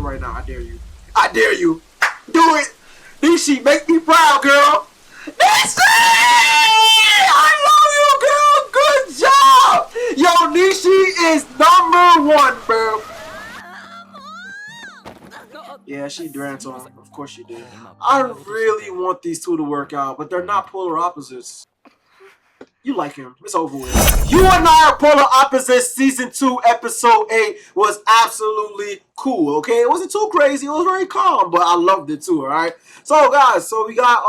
right now. I dare you. I dare you. Do it. Nishi, make me proud, girl. Nishi! I love you, girl. Good job. Yo, Nishi is #1, bro. Yeah, she drank on him. Of course she did. I really want these two to work out, but they're not polar opposites. You like him. It's over with. You and I are polar opposites. Season 2, episode 8 was absolutely cool, okay? It wasn't too crazy. It was very calm, but I loved it too, alright? So, guys, we got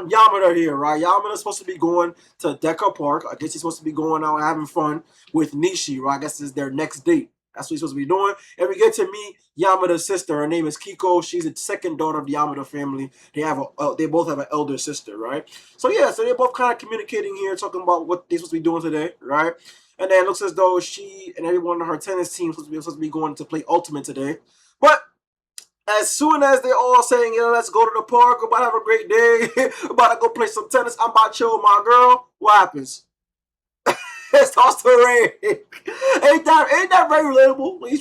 Yamada here, right? Yamada's supposed to be going to Deca Park. I guess he's supposed to be going out having fun with Nishi, right? I guess it's their next date. That's what he's supposed to be doing. And we get to meet Yamada's sister. Her name is Kiko. She's the second daughter of the Yamada family. They both have an elder sister, right? So yeah, so they're both kind of communicating here, talking about what they're supposed to be doing today, right? And then it looks as though she and everyone on her tennis team supposed to be going to play Ultimate today. But as soon as they're all saying, let's go to the park, we're about to have a great day, we're about to go play some tennis, I'm about to chill with my girl, what happens? It's tossed to the rain. Ain't that very relatable? When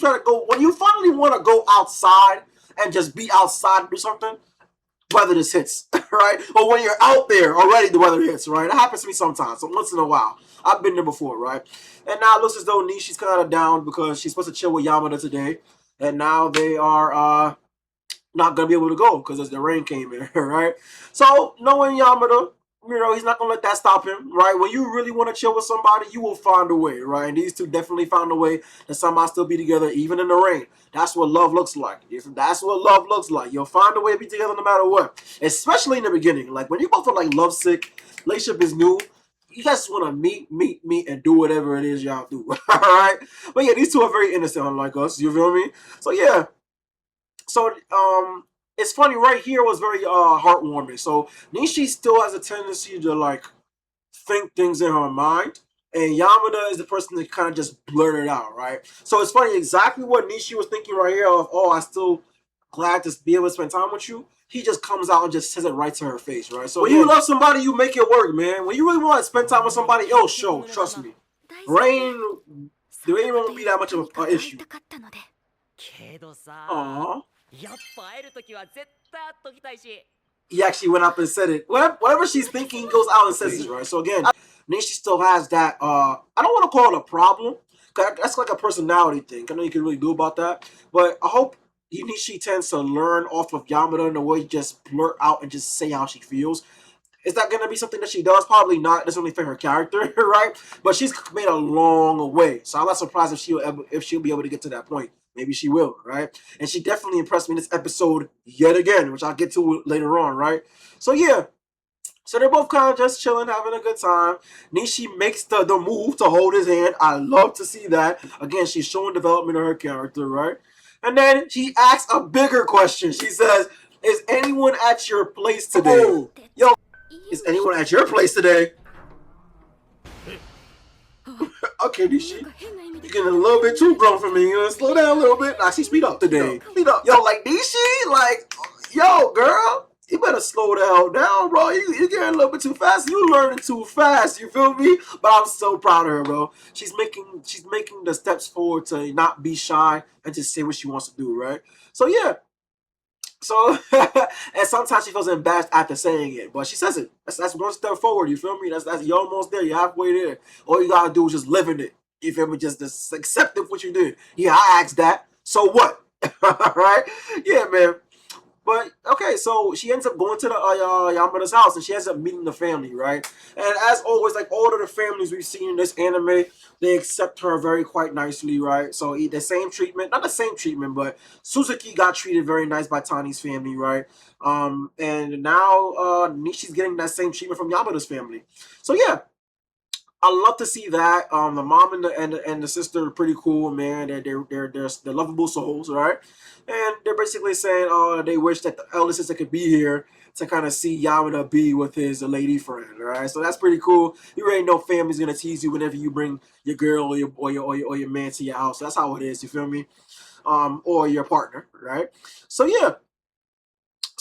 you finally want to go outside and just be outside and do something, weather just hits, right? Or when you're out there already, the weather hits, right? That happens to me sometimes, so once in a while. I've been there before, right? And now it looks as though Nishi's kind of down because she's supposed to chill with Yamada today, and now they are not gonna be able to go because the rain came in, right? So knowing Yamada, he's not going to let that stop him, right? When you really want to chill with somebody, you will find a way, right? And these two definitely found a way to somehow still be together, even in the rain. That's what love looks like. That's what love looks like. You'll find a way to be together no matter what. Especially in the beginning. Like, when you both are, like, lovesick, relationship is new, you guys just want to meet, and do whatever it is y'all do, all right? But, yeah, these two are very innocent, unlike us, you feel me? So, yeah. So, it's funny, right here was very heartwarming. So Nishi still has a tendency to like think things in her mind, and Yamada is the person that kind of just blurt it out, right? So it's funny, exactly what Nishi was thinking right here of, I still glad to be able to spend time with you. He just comes out and just says it right to her face, right? So when you love somebody, you make it work, man. When you really want to spend time with somebody, it'll show. Trust me. Rain won't be that much of an issue. Aww. He actually went up and said it. Whatever she's thinking, goes out and says it, right? So again, Nishi still has that, I don't want to call it a problem, because that's like a personality thing. I know you can really do about that. But I hope Nishi tends to learn off of Yamada in a way, just blurt out and just say how she feels. Is that going to be something that she does? Probably not. It doesn't really fit her character, right? But she's made a long way. So I'm not surprised if she'll be able to get to that point. Maybe she will, right? And she definitely impressed me in this episode yet again, which I'll get to later on, right? So, yeah. So they're both kind of just chilling, having a good time. Nishi makes the move to hold his hand. I love to see that. Again, she's showing development of her character, right? And then she asks a bigger question. She says, is anyone at your place today? Oh, yo, is anyone at your place today? Okay, Nishi. You're getting a little bit too grown for me. Slow down a little bit. Nah, she speed up today. Speed up. Yo, like Nishi, like, yo, girl, you better slow the hell down, bro. You're getting a little bit too fast. You learning too fast. You feel me? But I'm so proud of her, bro. She's making the steps forward to not be shy and just say what she wants to do, right? So yeah. So, and sometimes she feels embarrassed after saying it, but she says it. That's one step forward. You feel me? You're almost there. You're halfway there. All you gotta do is just live in it. You feel me? Just accept it what you did. Yeah, I asked that. So what? Right? Yeah, man. But okay, so she ends up going to the Yamada's house, and she ends up meeting the family, right? And as always, like all of the families we've seen in this anime, they accept her quite nicely, right? So the same treatment, not the same treatment, but Suzuki got treated very nice by Tani's family, right? And now Nishi's getting that same treatment from Yamada's family. So yeah. I love to see that. The mom and the sister are pretty cool, man. They're lovable souls, right? And they're basically saying, they wish that the elder sister could be here to kind of see Yamada be with his lady friend, right? So that's pretty cool. You already know family's gonna tease you whenever you bring your girl or your man to your house. That's how it is. You feel me? Or your partner, right? So yeah.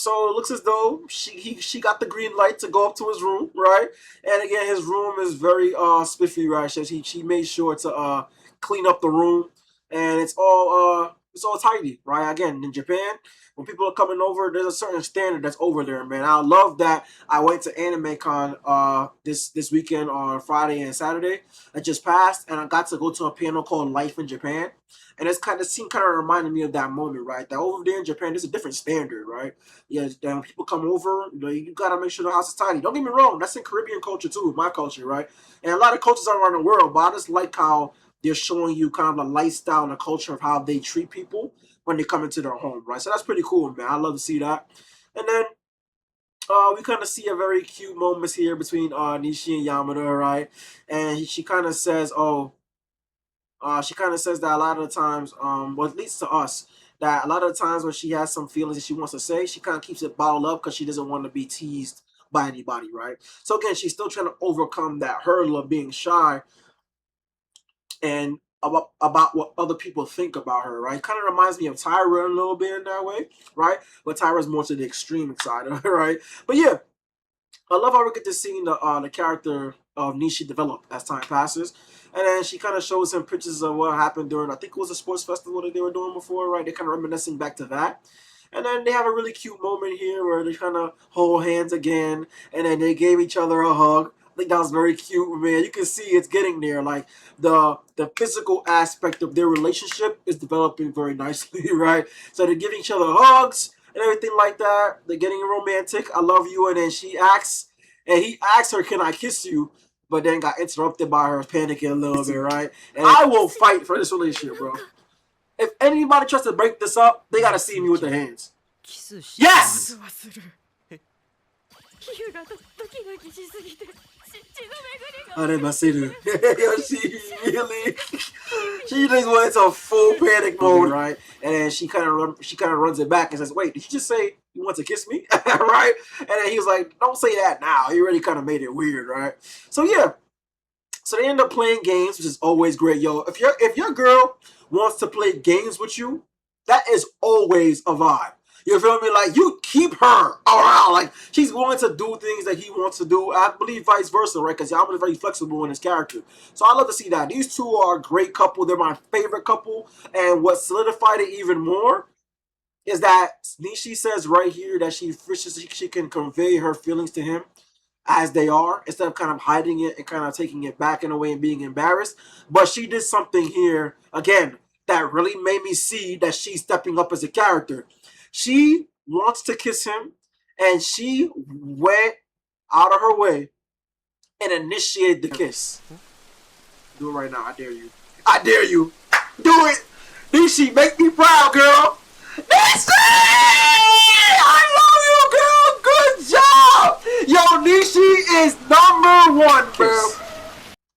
So it looks as though she got the green light to go up to his room, right? And again, his room is very spiffy, right? She made sure to clean up the room, and it's all It's all tidy, right? Again, in Japan, when people are coming over, there's a certain standard that's over there, man. I love that. I went to Anime Con this weekend on Friday and Saturday that just passed, and I got to go to a panel called Life in Japan. And it's kind of reminded me of that moment, right? That over there in Japan, there's a different standard, right? Yeah, when people come over, you gotta make sure the house is tidy. Don't get me wrong, that's in Caribbean culture too, my culture, right? And a lot of cultures around the world, but I just like how they're showing you kind of the lifestyle and the culture of how they treat people when they come into their home, right? So that's pretty cool, man. I love to see that. And then we kind of see a very cute moments here between Nishi and Yamada, right? And she kind of says, "Oh, she kind of says that a lot of the times, well, at least to us, that a lot of the times when she has some feelings that she wants to say, she kind of keeps it bottled up because she doesn't want to be teased by anybody, right? So again, she's still trying to overcome that hurdle of being shy and about what other people think about her, right? Kind of reminds me of Tyra a little bit in that way, right? But Tyra's more to the extreme side of it, right? But yeah, I love how we get to see the character of Nishi develop as time passes. And then she kind of shows him pictures of what happened during, I think it was a sports festival that they were doing before, right? They're kind of reminiscing back to that. And then they have a really cute moment here where they kind of hold hands again, and then they gave each other a hug. I think that was very cute, man. You can see it's getting there. Like the physical aspect of their relationship is developing very nicely, right? So they're giving each other hugs and everything like that. They're getting romantic. I love you, and then she asks, and he asks her, "Can I kiss you?" But then got interrupted by her panicking a little bit, right? And I will fight for this relationship, bro. If anybody tries to break this up, they gotta see me with their hands. Yes! あれませる. she really, she just went into full panic mode, right? And then she kind of runs it back and says, "Wait, did you just say you want to kiss me?" Right? And then he was like, "Don't say that now." He really kind of made it weird, right? So yeah, so they end up playing games, which is always great, yo. If your girl wants to play games with you, that is always a vibe. You feel me? Like you keep her around. Like she's willing to do things that he wants to do. I believe vice versa, right? Because Yamada is very flexible in his character. So I love to see that. These two are a great couple. They're my favorite couple. And what solidified it even more is that Nishi says right here that she wishes she can convey her feelings to him as they are instead of kind of hiding it and kind of taking it back in a way and being embarrassed. But she did something here again that really made me see that she's stepping up as a character. She wants to kiss him, and she went out of her way and initiated the kiss. Do it right now. I dare you. I dare you. Do it. Nishi, make me proud, girl. Nishi! I love you, girl. Good job. Yo, Nishi is #1, bro.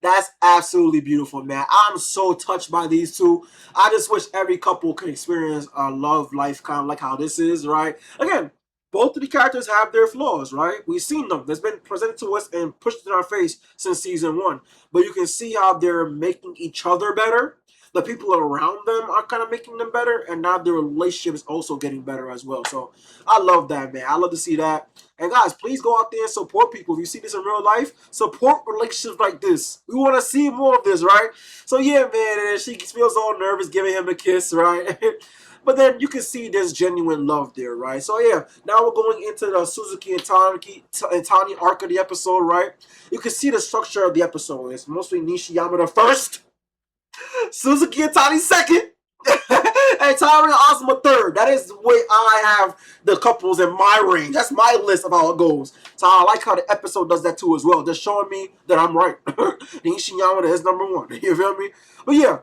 That's absolutely beautiful, man. I'm so touched by these two. I just wish every couple could experience a love life kind of like how this is, right? Again, both of the characters have their flaws, right? We've seen them. That's been presented to us and pushed in our face since season 1. But you can see how they're making each other better. The people around them are kind of making them better, and now their relationship is also getting better as well. So I love that, man. I love to see that. And guys, please go out there and support people. If you see this in real life, support relationships like this. We want to see more of this, right? So yeah, man, and she feels all nervous giving him a kiss, right? But then you can see there's genuine love there, right? So yeah, now we're going into the Suzuki and Tani arc of the episode, right? You can see the structure of the episode. It's mostly Nishi Yamada first, Suzuki and Tani second, and Tyra and Asuma third. That is the way I have the couples in my range. That's my list of how it goes. So I like how the episode does that too as well. Just showing me that I'm right. Nishi Yamada is #1. You feel me? But yeah.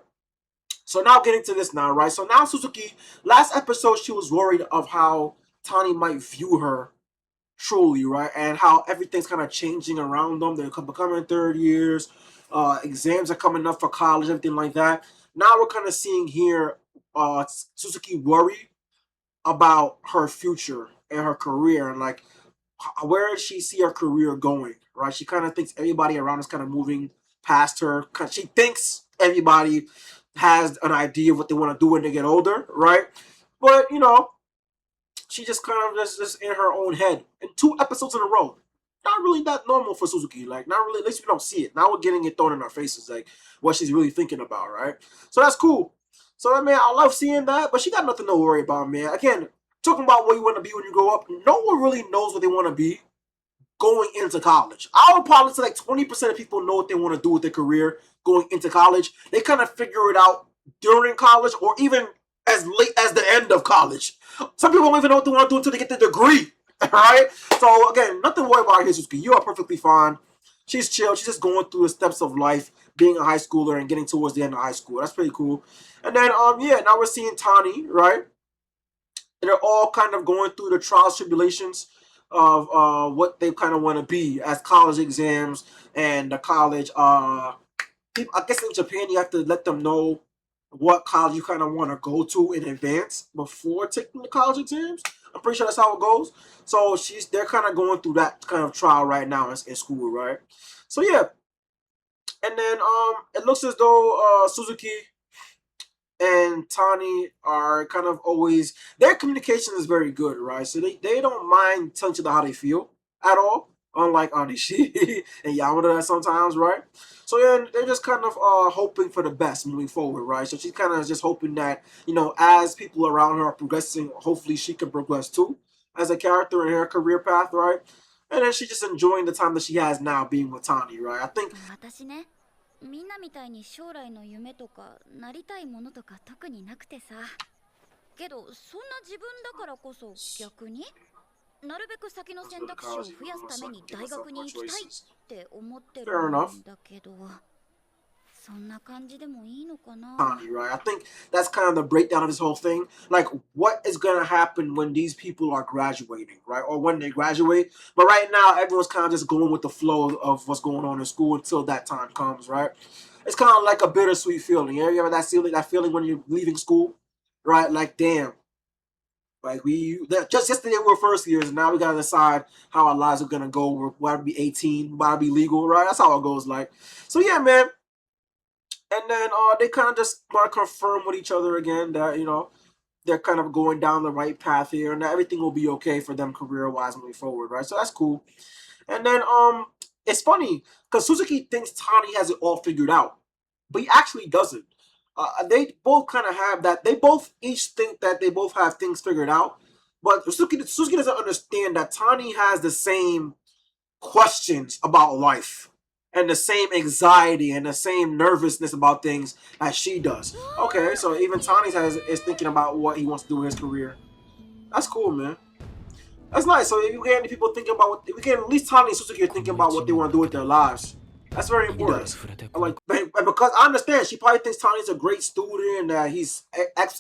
So now getting to this now, right? So now Suzuki, last episode she was worried of how Tani might view her truly, right? And how everything's kind of changing around them. They're becoming third years. Exams are coming up for college, everything like that. Now we're kind of seeing here Suzuki worry about her future and her career and like where does she see her career going, right? She kind of thinks everybody around is kind of moving past her. She thinks everybody has an idea of what they want to do when they get older, right? But, she just kind of just in her own head. And 2 episodes in a row. Not really that normal for Suzuki. Like, not really, at least we don't see it. Now we're getting it thrown in our faces, like, what she's really thinking about, right? So that's cool. So, man, I love seeing that, but she got nothing to worry about, man. Again, talking about what you want to be when you grow up, no one really knows what they want to be going into college. I would probably say like 20% of people know what they want to do with their career going into college. They kind of figure it out during college or even as late as the end of college. Some people don't even know what they want to do until they get their degree. Right? So again, nothing to worry about here, Suzuki. You are perfectly fine. She's chill. She's just going through the steps of life, being a high schooler and getting towards the end of high school. That's pretty cool. And then yeah, now we're seeing Tani, right? And they're all kind of going through the trials, tribulations of what they kind of want to be as college exams and the college. I guess in Japan, you have to let them know what college you kind of want to go to in advance before taking the college exams. I'm pretty sure that's how it goes. So they're kind of going through that kind of trial right now in school, right? So yeah, and then it looks as though Suzuki and Tani are kind of always their communication is very good, right? So they don't mind telling each other how they feel at all, unlike Anishi and Yamada sometimes, right? So yeah, they're just kind of hoping for the best moving forward, right? So she's kind of just hoping that as people around her are progressing, hopefully she can progress too as a character in her career path, right? And then she's just enjoying the time that she has now being with Tani, right? I think 私ね、みんなみたいに将来の夢とかなりたいものとか特になくてさ。けどそんな自分だからこそ逆になるべく先の選択肢を増やすために大学に行きたいって思ってるんだけど。そんな感じでもいいのかな? Right? I think that's kind of the breakdown of this whole thing. Like, what is going to happen when these people are graduating, right? Or when they graduate. But right now, everyone's kind of just going with the flow of what's going on in school until that time comes, right? It's kind of like a bittersweet feeling. You ever that feeling when you're leaving school, right? Like, damn. Like just yesterday we were first years, and now we gotta decide how our lives are gonna go. We're about to be 18, about to be legal, right? That's how it goes. Like, so yeah, man. And then they kind of just want to confirm with each other again that they're kind of going down the right path here, and that everything will be okay for them career wise moving forward, right? So that's cool. And then it's funny because Suzuki thinks Tani has it all figured out, but he actually doesn't. They both kind of have that. They both each think that they both have things figured out, but Suzuki doesn't understand that Tani has the same questions about life and the same anxiety and the same nervousness about things as she does. Okay, so even Tani is thinking about what he wants to do with his career. That's cool, man. That's nice. So if you get any people thinking about if we get at least Tani and Suzuki are thinking about what they want to do with their lives. That's very important. Because I understand she probably thinks Tani's a great student and that he's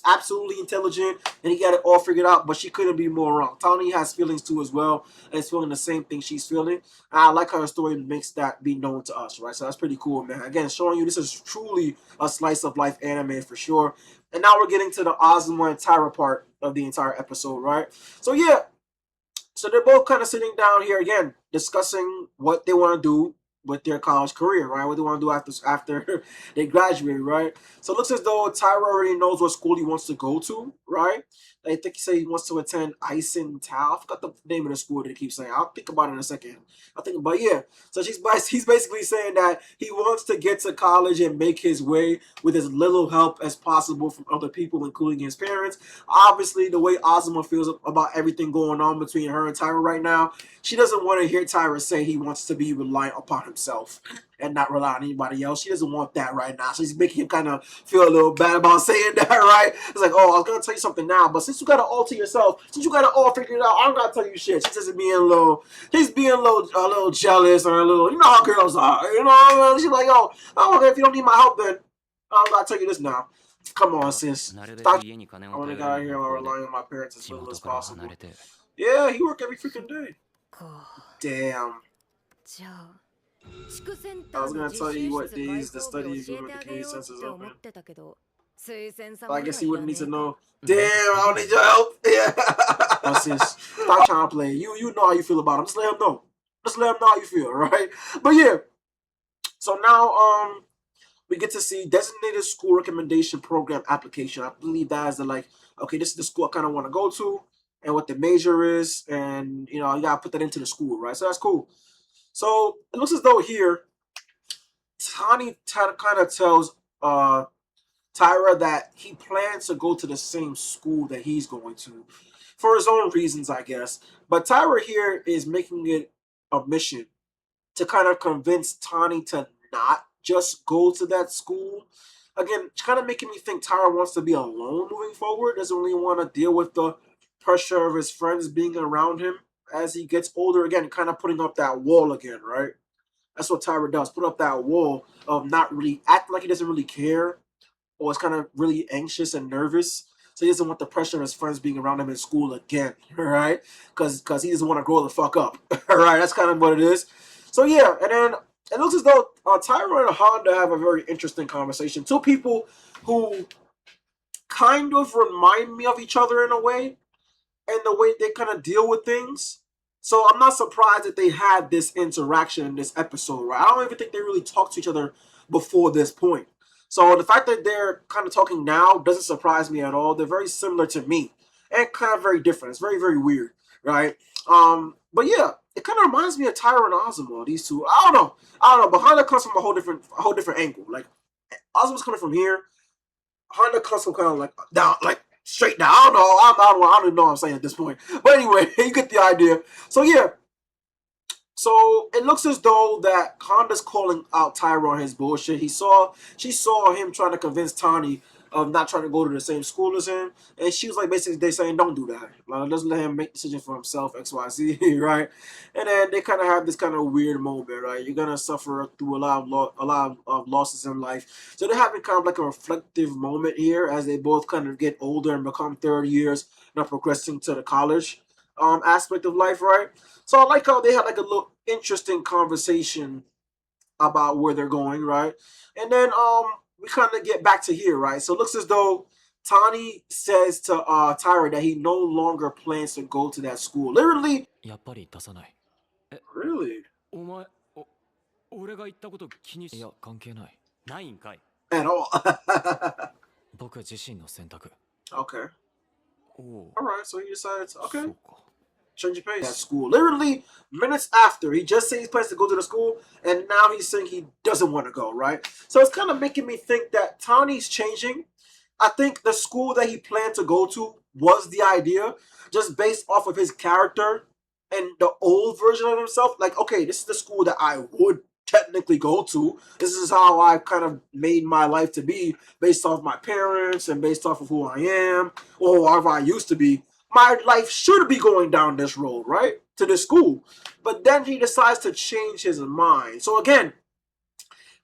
absolutely intelligent and he got it all figured out, but she couldn't be more wrong. Tani has feelings too as well and is feeling the same thing she's feeling. And I like how her story makes that be known to us, right? So that's pretty cool, man. Again, showing you this is truly a slice of life anime for sure. And now we're getting to the Azuma and Tyra part of the entire episode, right? So yeah. So they're both kind of sitting down here again, discussing what they want to do with their college career, right? What they want to do after they graduate, right? So it looks as though Tyra already knows what school he wants to go to, right? I think he said he wants to attend Ison Tao. I forgot the name of the school that he keeps saying. I'll think about it in a second. But yeah. So he's basically saying that he wants to get to college and make his way with as little help as possible from other people, including his parents. Obviously, the way Azuma feels about everything going on between her and Tyra right now, she doesn't want to hear Tyra say he wants to be reliant upon himself and not rely on anybody else. She doesn't want that right now. So she's making him kind of feel a little bad about saying that, right? It's like, oh, I was going to tell you something now, but since you got to all to yourself, since you got to all figure it out, I'm going to tell you shit. She's just being a little jealous or a little, you know how girls are, you know? She's like, oh, okay, if you don't need my help, then I'm going to tell you this now. Come on, sis. Stop. I want to get out of here while relying on my parents as little as possible. Yeah, he worked every freaking day. Damn. I was gonna tell you what days the study agreement with the community center is open. But I guess he wouldn't need to know. Damn, I don't need your help. Yeah. Oh, sis, stop trying to play. You know how you feel about him. Just let him know. Just let him know how you feel, right? But yeah. So now we get to see designated school recommendation program application. I believe that is okay, this is the school I kind of want to go to and what the major is, and you gotta put that into the school, right? So that's cool. So it looks as though here Tani kind of tells Tyra that he plans to go to the same school that he's going to for his own reasons, I guess. But Tyra here is making it a mission to kind of convince Tani to not just go to that school. Again, it's kind of making me think Tyra wants to be alone moving forward, doesn't really want to deal with the pressure of his friends being around him as he gets older. Again, kind of putting up that wall again, right? That's what Tyra does, put up that wall of not really acting like he doesn't really care or is kind of really anxious and nervous. So he doesn't want the pressure of his friends being around him in school again, right? Because he doesn't want to grow the fuck up, right? That's kind of what it is. So yeah, and then it looks as though Tyra and Honda have a very interesting conversation. Two people who kind of remind me of each other in a way, and the way they kind of deal with things. So I'm not surprised that they had this interaction in this episode, right? I don't even think they really talked to each other before this point. So the fact that they're kind of talking now doesn't surprise me at all. They're very similar to me and kind of very different. It's very, very weird, right? But yeah, it kind of reminds me of Tyra and Ozma, these two. I don't know. But Honda comes from a whole different angle. Like Ozma's coming from here. Honda comes from kind of like down, like straight down. I don't know. I don't even know what I'm saying at this point. But anyway, you get the idea. So yeah. So it looks as though that Honda's calling out Tyra on his bullshit. She saw him trying to convince Tani of not trying to go to the same school as him, and she was like basically they saying don't do that. Like, doesn't let him make decisions for himself, XYZ, right? And then they kind of have this kind of weird moment, right? You're gonna suffer through a lot of losses in life, so they're having kind of like a reflective moment here as they both kind of get older and become 30 years, not progressing to the college aspect of life, right? So I like how they had like a little interesting conversation about where they're going, right? And then we kind of get back to here, right? So it looks as though Tani says to Tyra that he no longer plans to go to that school. Literally, やっぱり出さない。really 俺が言ったこと気にしいや関係ない。ないんかい。at all. 僕自身の選択。Okay. おお。All right. So he decides, そ okay, うか。 change your pace. That school. Literally minutes after, he just said he plans to go to the school, and now he's saying he doesn't want to go, right? So it's kind of making me think that Tani's changing. I think the school that he planned to go to was the idea, just based off of his character and the old version of himself. Like, okay, this is the school that I would technically go to. This is how I kind of made my life to be based off my parents and based off of who I am or whoever I used to be. My life should be going down this road, right? To this school. But then he decides to change his mind. So again,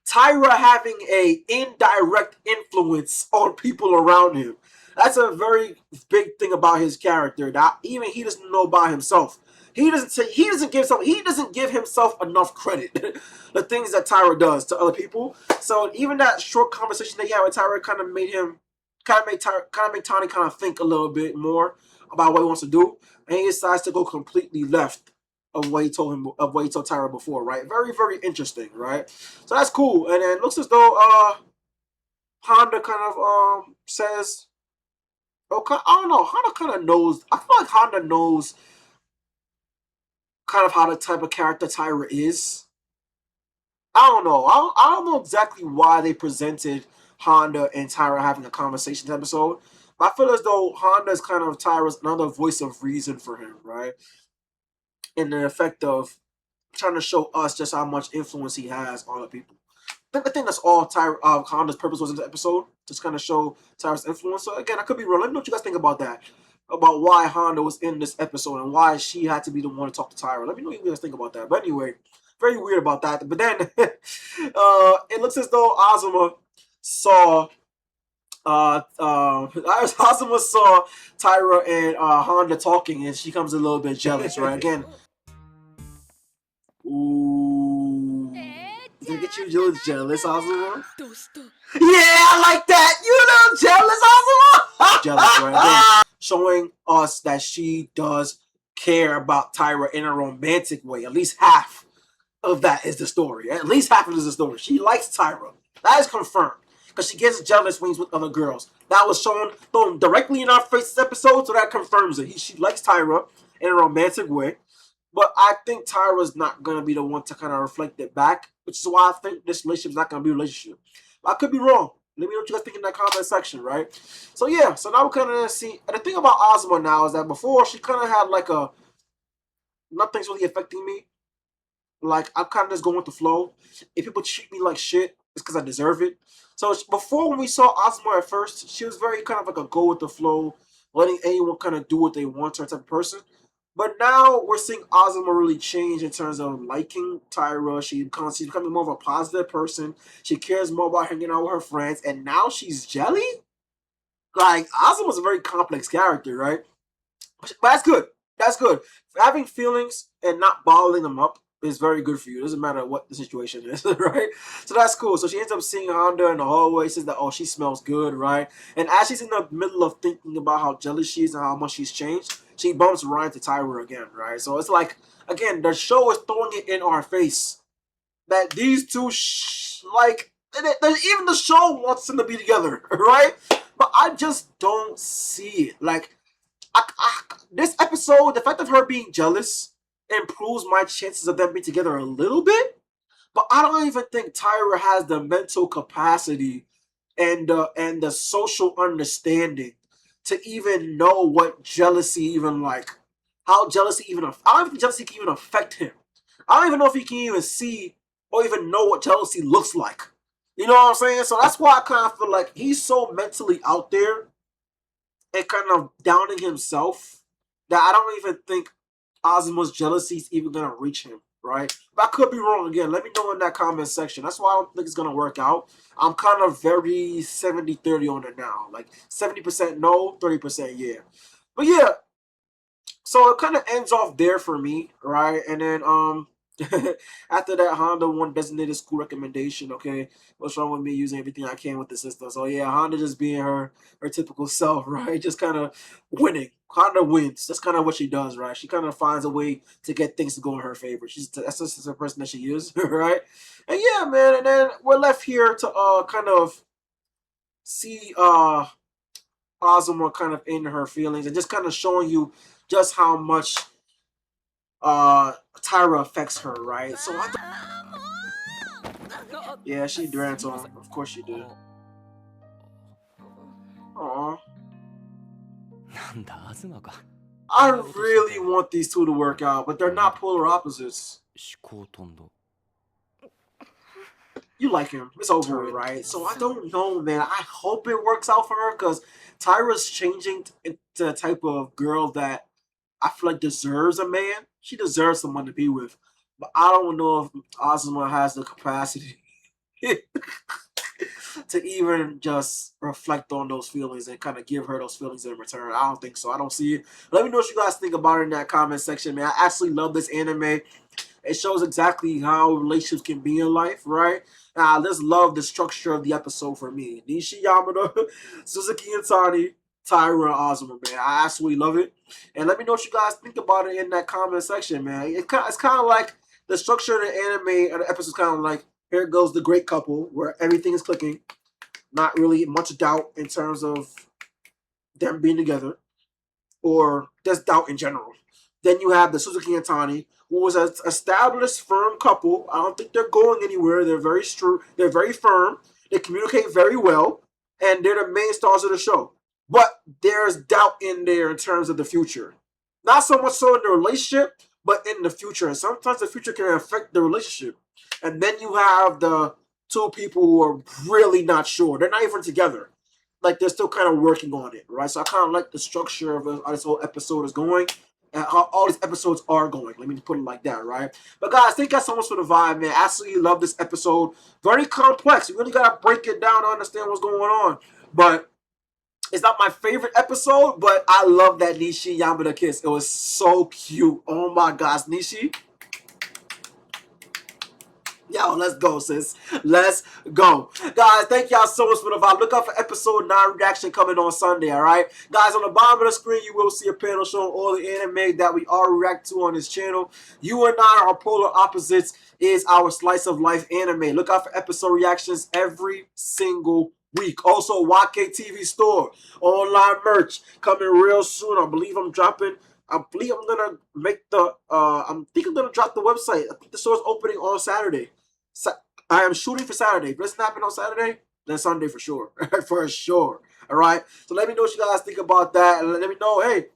Tyra having a indirect influence on people around him. That's a very big thing about his character that even he doesn't know by himself. He doesn't give himself enough credit. The things that Tyra does to other people. So even that short conversation that he had with Tyra kind of made Tani kind of think a little bit more about what he wants to do, and he decides to go completely left of what he told Tyra before, right? Very, very interesting, right? So that's cool. And then it looks as though Honda kind of says, okay, I don't know. Honda kind of knows. I feel like Honda knows kind of how the type of character Tyra is. I don't know. I don't know exactly why they presented Honda and Tyra having a conversation this episode. But I feel as though Honda is kind of Tyra's another voice of reason for him, right? In the effect of trying to show us just how much influence he has on other people. I think that's all Honda's purpose was in the episode. Just kind of show Tyra's influence. So again, I could be wrong. Let me know what you guys think about that. About why Honda was in this episode and why she had to be the one to talk to Tyra. Let me know what you guys think about that. But anyway, very weird about that. But then it looks as though Ozma saw Tyra and Honda talking, and she comes a little bit jealous, right? Again, ooh, did I get you jealous, Ozma? Yeah, I like that. You know, jealous, Ozma. Jealous, right? Again, showing us that she does care about Tyra in a romantic way. At least half of that is the story. At least half of it is the story. She likes Tyra. That is confirmed. Because she gets jealous when he's with other girls. That was thrown directly in our face this episode, so that confirms it. She likes Tyra in a romantic way. But I think Tyra's not going to be the one to kind of reflect it back, which is why I think this relationship is not going to be a relationship. But I could be wrong. Let me know what you guys think in that comment section, right? So yeah, so now we're kind of see. And the thing about Ozma now is that before she kind of had like a nothing's really affecting me. Like I'm kind of just going with the flow. If people treat me like shit, it's because I deserve it. So before when we saw Ozma at first, she was very kind of like a go with the flow, letting anyone kind of do what they want type of person. But now we're seeing Ozma really change in terms of liking Tyra. She's becoming more of a positive person. She cares more about hanging out with her friends, and now she's jelly. Like Ozma's a very complex character, right? But that's good. That's good. Having feelings and not bottling them up is very good for you. It doesn't matter what the situation is, right? So that's cool. So she ends up seeing Honda in the hallway. Says that, oh, she smells good, right? And as she's in the middle of thinking about how jealous she is and how much she's changed, she bumps right into Tyra again, right? So it's like, again, the show is throwing it in our face that these two, like, even the show wants them to be together, right? But I just don't see it. Like, this episode, the fact of her being jealous improves my chances of them being together a little bit. But I don't even think Tyra has the mental capacity and the social understanding to even know what jealousy even like. How jealousy even I don't even think jealousy can even affect him. I don't even know if he can even see or even know what jealousy looks like. You know what I'm saying? So that's why I kind of feel like he's so mentally out there and kind of downing himself that I don't even think Ozma's jealousy is even going to reach him, right? But I could be wrong again. Let me know in that comment section. That's why I don't think it's going to work out. I'm kind of very 70-30 on it now. Like 70% no, 30% yeah. But yeah, so it kind of ends off there for me, right? And then after that, Honda won designated school recommendation. Okay, what's wrong with me using everything I can with the system? So yeah, Honda just being her typical self, right? Just kind of winning. Honda wins. That's kind of what she does, right? She kind of finds a way to get things to go in her favor. That's just the person that she is, right? And yeah, man. And then we're left here to kind of see Ozma kind of in her feelings and just kind of showing you just how much Tyra affects her, right? So yeah, she drank on. Of course she did. Aw. なんだ東か I really want these two to work out, but they're not polar opposites. 思考飛んだ You like him. It's over with, right? So I don't know, man. I hope it works out for her because Tyra's changing into the type of girl that I feel like deserves a man. She deserves someone to be with. But I don't know if Ozma has the capacity to even just reflect on those feelings and kind of give her those feelings in return. I don't think so. I don't see it. Let me know what you guys think about it in that comment section, man. I absolutely love this anime. It shows exactly how relationships can be in life, right? I just love the structure of the episode for me. Nishi Yamada, Suzuki and Tani, Tyra, and Ozma, man. I absolutely love it. And let me know what you guys think about it in that comment section, man. It's kind of like the structure of the anime and the episode is kind of like, here goes the great couple, where everything is clicking. Not really much doubt in terms of them being together, or just doubt in general. Then you have the Suzuki and Tani, who was an established, firm couple. I don't think they're going anywhere. They're very true. They're very firm. They communicate very well, and they're the main stars of the show. But there's doubt in there in terms of the future. Not so much so in the relationship, but in the future. And sometimes the future can affect the relationship. And then you have the two people who are really not sure. They're not even together. Like they're still kind of working on it, right? So I kind of like the structure of how this whole episode is going and how all these episodes are going. Let me put it like that, right? But guys, thank you guys so much for the vibe, man. Absolutely love this episode. Very complex. You really gotta break it down to understand what's going on. But it's not my favorite episode, but I love that Nishi Yamada kiss. It was so cute. Oh my gosh, Nishi. Yo, let's go, sis. Let's go. Guys, thank y'all so much for the vibe. Look out for episode 9 reaction coming on Sunday, alright? Guys, on the bottom of the screen, you will see a panel showing all the anime that we are react to on this channel. You and I are polar opposites is our slice of life anime. Look out for episode reactions every single week. Also, YKTV store, online merch coming real soon. I believe I'm dropping. I believe I'm gonna make the. I'm gonna drop the website. I think the store's opening on Saturday. I am shooting for Saturday. If it doesn't happen on Saturday, That's Sunday for sure. For sure. All right. So let me know what you guys think about that. And let me know, hey,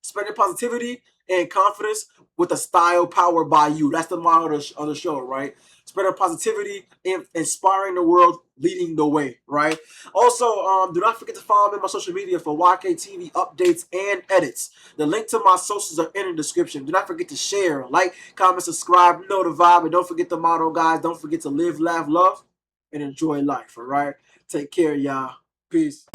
spreading positivity and confidence with a style powered by you. That's the motto of the show, right? Spreading positivity and inspiring the world, leading the way, right? Also, do not forget to follow me on my social media for YKTV updates and edits. The link to my socials are in the description. Do not forget to share, like, comment, subscribe, know the vibe, and don't forget the motto, guys. Don't forget to live, laugh, love, and enjoy life, all right? Take care, y'all. Peace.